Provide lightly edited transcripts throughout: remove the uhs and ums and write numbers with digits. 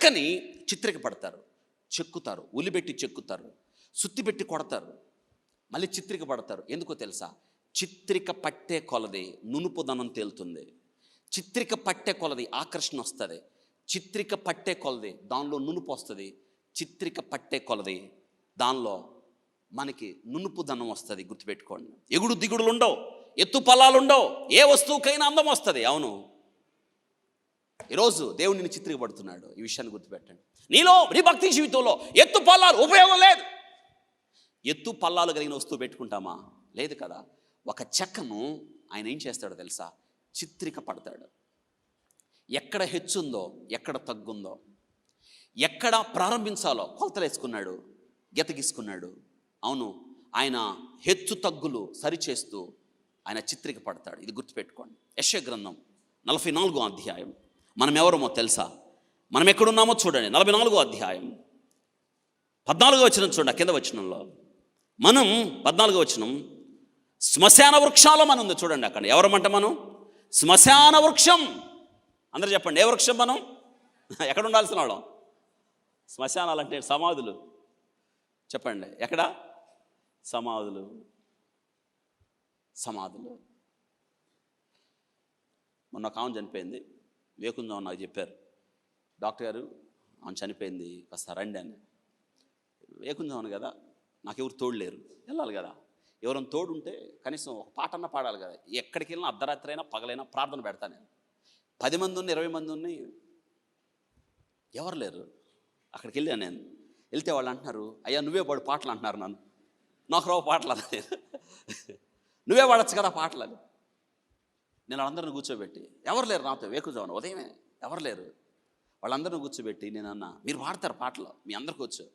చెక్కని చిత్రిక పడతారు, చెక్కుతారు, ఉలిబెట్టి చెక్కుతారు, సుత్తి పెట్టి కొడతారు, మళ్ళీ చిత్రిక పడతారు. ఎందుకో తెలుసా? చిత్రిక పట్టే కొలది నునుపుదనం తేలుతుంది, చిత్రిక పట్టే కొలది ఆకర్షణ వస్తుంది, చిత్రిక పట్టే కొలది దానిలో నునుపు వస్తుంది, చిత్రిక పట్టే కొలది దానిలో మనకి నునుపుదనం వస్తుంది. గుర్తుపెట్టుకోండి. ఎగుడు దిగుడులు ఉండవు, ఎత్తు పల్లాలు ఉండవు, ఏ వస్తువుకైనా అందం వస్తుంది. అవును, ఈరోజు దేవుడు నిన్ను చిత్రికపడుతున్నాడు. ఈ విషయాన్ని గుర్తుపెట్టండి. నీ భక్తి జీవితంలో ఎత్తు పల్లాలు ఉపయోగం లేదు. ఎత్తు పల్లాలు కలిగిన వస్తువు పెట్టుకుంటామా? లేదు కదా. ఒక చెక్కను ఆయన ఏం చేస్తాడో తెలుసా? చిత్రిక పడతాడు. ఎక్కడ హెచ్చుందో, ఎక్కడ తగ్గుందో, ఎక్కడ ప్రారంభించాలో కొలతలు వేసుకున్నాడు, గీత గీసుకున్నాడు. అవును, ఆయన హెచ్చు తగ్గులు సరిచేస్తూ ఆయన చిత్రిక పడతాడు. ఇది గుర్తుపెట్టుకోండి. యెషయా గ్రంథం 44వ అధ్యాయం. మనం ఎవరమో తెలుసా? మనం ఎక్కడున్నామో చూడండి. 44వ అధ్యాయం 14వ వచనం చూడండి. కింద వచనంలో మనం 14వ వచనం, శ్మశాన వృక్షాలు మనం ఉంది చూడండి. అక్కడ ఎవరమంట మనం? శ్మశాన వృక్షం. అందరూ చెప్పండి, ఏ వృక్షం మనం? ఎక్కడ ఉండాల్సిన వాళ్ళం? శ్మశానాలు అంటే సమాధులు. చెప్పండి, ఎక్కడ? సమాధులు. సమాధులు. మొన్న ఒక ఆమె చనిపోయింది. వేకుందాం నాకు చెప్పారు, డాక్టర్ గారు ఆమె చనిపోయింది, కాస్త రండి అని. వేకుందామని కదా, నాకెవరు తోడు లేరు, వెళ్ళాలి కదా. ఎవరైనా తోడు ఉంటే కనీసం ఒక పాట అన్న పాడాలి కదా. ఎక్కడికి వెళ్ళినా అర్ధరాత్రి అయినా పగలైనా ప్రార్థన పెడతాను నేను. 10 మంది ఉన్ని, 20 మంది ఉన్ని, ఎవరు లేరు. అక్కడికి వెళ్ళాను నేను. వెళ్తే వాళ్ళు అంటున్నారు, అయ్యా నువ్వే పాడు పాటలు అంటున్నారు. నన్ను నాకు రావు పాటలు అన్న, నువ్వే పాడచ్చు కదా పాటలు అని. నేను వాళ్ళందరిని కూర్చోబెట్టి, ఎవరు లేరు నాతో వేకుజాను ఉదయమే, ఎవరు లేరు. వాళ్ళందరిని కూర్చోబెట్టి నేను అన్న, మీరు పాడతారు పాటలు, మీ అందరికి వచ్చు.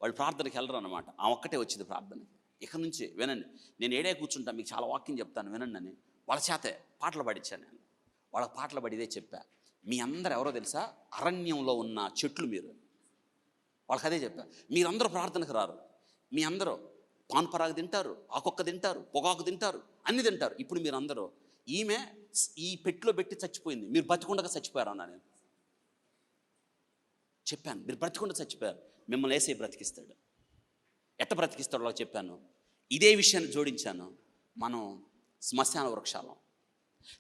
వాళ్ళు ప్రార్థనకి వెళ్ళరు అనమాట. ఆ ఒక్కటే వచ్చింది ప్రార్థనకి. ఇక నుంచి వినండి, నేను ఏడే కూర్చుంటా, మీకు చాలా వాక్యం చెప్తాను వినండి అని వాళ్ళ చేతే పాటలు పాడించాను నేను. వాళ్ళకి పాటలు పాడిదే చెప్పా. మీ అందరు ఎవరో తెలుసా? అరణ్యంలో ఉన్న చెట్లు మీరు. వాళ్ళకి అదే చెప్పా. మీరందరూ ప్రార్థనకు రారు, మీ అందరూ పాన్పరాగు తింటారు, ఆకొక్క తింటారు, పొగాకు తింటారు, అన్ని తింటారు. ఇప్పుడు మీరందరూ ఈమె ఈ పెట్టిలో పెట్టి చచ్చిపోయింది, మీరు బ్రతికుండగా చచ్చిపోయారు అన్నా నేను చెప్పాను. మీరు బ్రతికుండా చచ్చిపోయారు, మిమ్మల్ని వేసే బ్రతికిస్తాడు. ఎట్ట బ్రతికిస్తాడో అలా చెప్పాను. ఇదే విషయాన్ని జోడించాను. మనం శ్మశాన వృక్షాలం.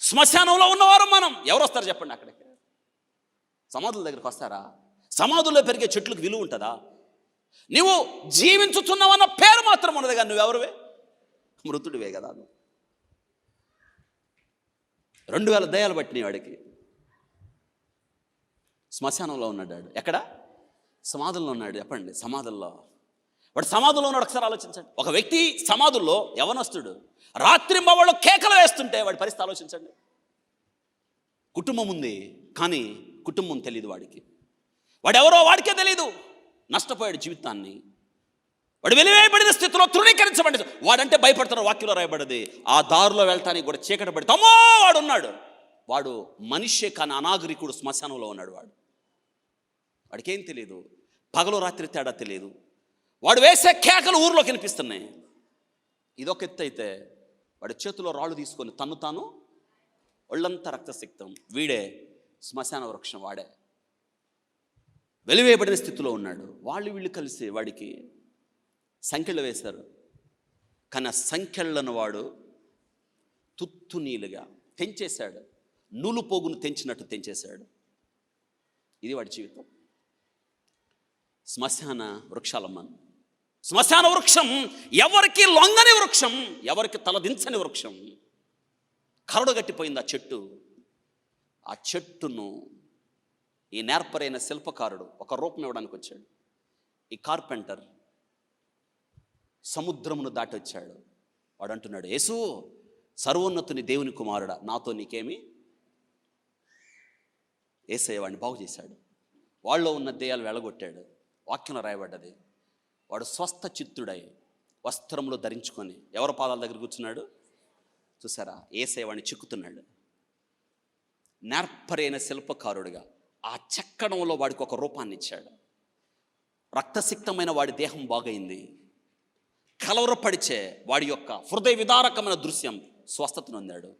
శ్మశానంలో ఉన్నవారు మనం. ఎవరు వస్తారు చెప్పండి అక్కడికి? సమాధుల దగ్గరికి వస్తారా? సమాధుల్లో పెరిగే చెట్లకు విలువ ఉంటుందా? నువ్వు జీవించుతున్నావన్న పేరు మాత్రం ఉన్నది కానీ నువ్వెవరువే? మృతుడివే కదా. 2000 దయాలు పట్టినాయి వాడికి. శ్మశానంలో ఉన్నాడు వాడు. ఎక్కడ? సమాధుల్లో ఉన్నాడు. చెప్పండి, సమాధుల్లో. వాడు సమాధుల్లో ఉన్నాడు. ఒకసారి ఆలోచించండి. ఒక వ్యక్తి సమాధుల్లో యవనస్తుడు రాత్రింబవళ్ళు కేకలు వేస్తుంటే వాడి పరిస్థితి ఆలోచించండి. కుటుంబం ఉంది కానీ కుటుంబం తెలియదు వాడికి. వాడెవరో వాడికే తెలియదు. నష్టపోయాడు జీవితాన్ని. వాడు వెలివేయబడిన స్థితిలో తృణీకరించబడి, వాడంటే భయపడుతున్న వాక్యంలో రాయబడింది. ఆ దారిలో వెళ్తానికి కూడా చీకటి పడి తమ్మో వాడు ఉన్నాడు. వాడు మనిషే కానీ అనాగరికుడు. శ్మశానంలో ఉన్నాడు వాడు. వాడికేం తెలియదు, పగలు రాత్రి తేడా తెలియదు. వాడు వేసే కేకలు ఊర్లోకి వినిపిస్తున్నాయి. ఇదొక ఎత్తు అయితే వాడి చేతిలో రాళ్ళు తీసుకొని తన్ను తాను ఒళ్ళంతా రక్తసిక్తం. వీడే శ్మశాన వృక్షం. వాడే వెలివేయబడిన స్థితిలో ఉన్నాడు. వీళ్ళు కలిసి వాడికి సంఖ్యలు వేశారు. కానీ ఆ సంఖ్యలను వాడు తుత్తునీలుగా తెంచేశాడు. నూలు పోగును తెంచినట్టు తెంచేశాడు. ఇది వాడి జీవితం. శ్మశాన వృక్షాలమ్మ. శ్మశాన వృక్షం ఎవరికి లొంగని వృక్షం, ఎవరికి తలదించని వృక్షం. కరడు గట్టిపోయింది ఆ చెట్టు. ఆ చెట్టును ఈ నేర్పరైన శిల్పకారుడు ఒక రూపం ఇవ్వడానికి వచ్చాడు. ఈ కార్పెంటర్ సముద్రమును దాటి వచ్చాడు. వాడు అంటున్నాడు, యేసు సర్వోన్నతుని దేవుని కుమారుడా, నాతో నీకేమి? యేసయ్య వాడిని బాగు చేశాడు. వాళ్ళలో ఉన్న దెయ్యాలు వెళ్ళగొట్టాడు. వాక్యంలో రాయబడ్డది. వాడు స్వస్థ చిత్తుడై వస్త్రములు ధరించుకొని ఎవరి పాదాల దగ్గర కూర్చున్నాడు చూసారా? యేసయ్య వాడిని చిక్కుతున్నాడు. నేర్పరైన శిల్పకారుడిగా ఆ చెక్కడంలో వాడికి ఒక రూపాన్ని ఇచ్చాడు. రక్తసిక్తమైన వాడి దేహం బాగైంది. కలవరపడిచే వాడి యొక్క హృదయ విదారకమైన దృశ్యం స్వస్థతను పొందాడు.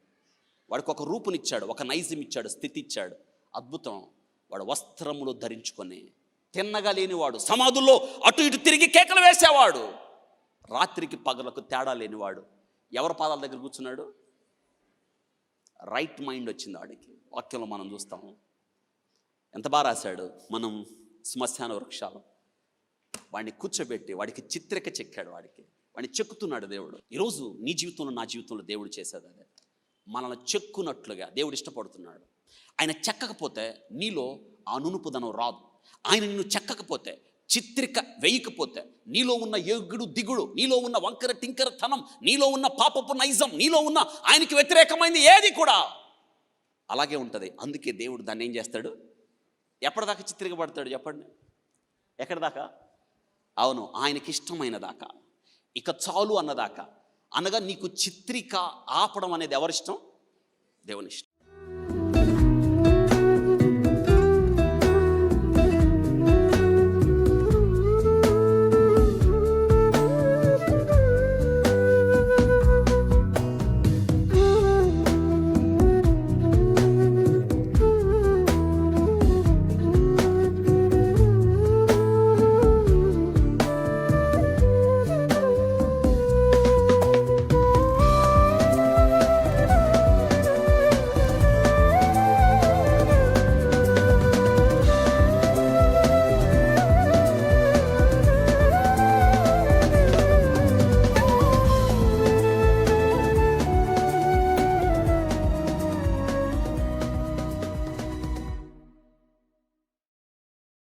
వాడికి ఒక రూపునిచ్చాడు, ఒక నైజం ఇచ్చాడు, స్థితి ఇచ్చాడు. అద్భుతం. వాడు వస్త్రములు ధరించుకొని తిన్నగా లేనివాడు, సమాధుల్లో అటు ఇటు తిరిగి కేకలు వేసేవాడు, రాత్రికి పగలకు తేడా లేనివాడు ఎవరి పాదాల దగ్గర కూర్చున్నాడు? రైట్ మైండ్ వచ్చింది వాడికి. వాక్యంలో మనం చూస్తాము ఎంత బాగా రాశాడు. మనం శ్మశాన వృక్షాలు వాడిని కూర్చోబెట్టి వాడికి చిత్రిక చెక్కాడు, వాడిని చెక్కుతున్నాడు దేవుడు. ఈరోజు నీ జీవితంలో నా జీవితంలో దేవుడు చేసేది అదే. మనల్ని చెక్కునట్లుగా దేవుడు ఇష్టపడుతున్నాడు. ఆయన చెక్కకపోతే నీలో ఆ నునుపుదనం రాదు. ఆయన నిన్ను చెక్కకపోతే, చిత్రిక వేయకపోతే, నీలో ఉన్న ఎగుడు దిగుడు, నీలో ఉన్న వంకర టింకరతనం, నీలో ఉన్న పాపపు నైజం, నీలో ఉన్న ఆయనకి వ్యతిరేకమైంది ఏది కూడా అలాగే ఉంటుంది. అందుకే దేవుడు దాన్ని ఏం చేస్తాడు? ఎప్పటిదాకా చిత్రికపడతాడు చెప్పండి? ఎక్కడి దాకా? అవును, ఆయనకి ఇష్టమైన దాకా, ఇక చాలు అన్నదాకా. అనగా నీకు చిత్రిక ఆపడం అనేది ఎవరిష్టం? దేవుని ఇష్టం.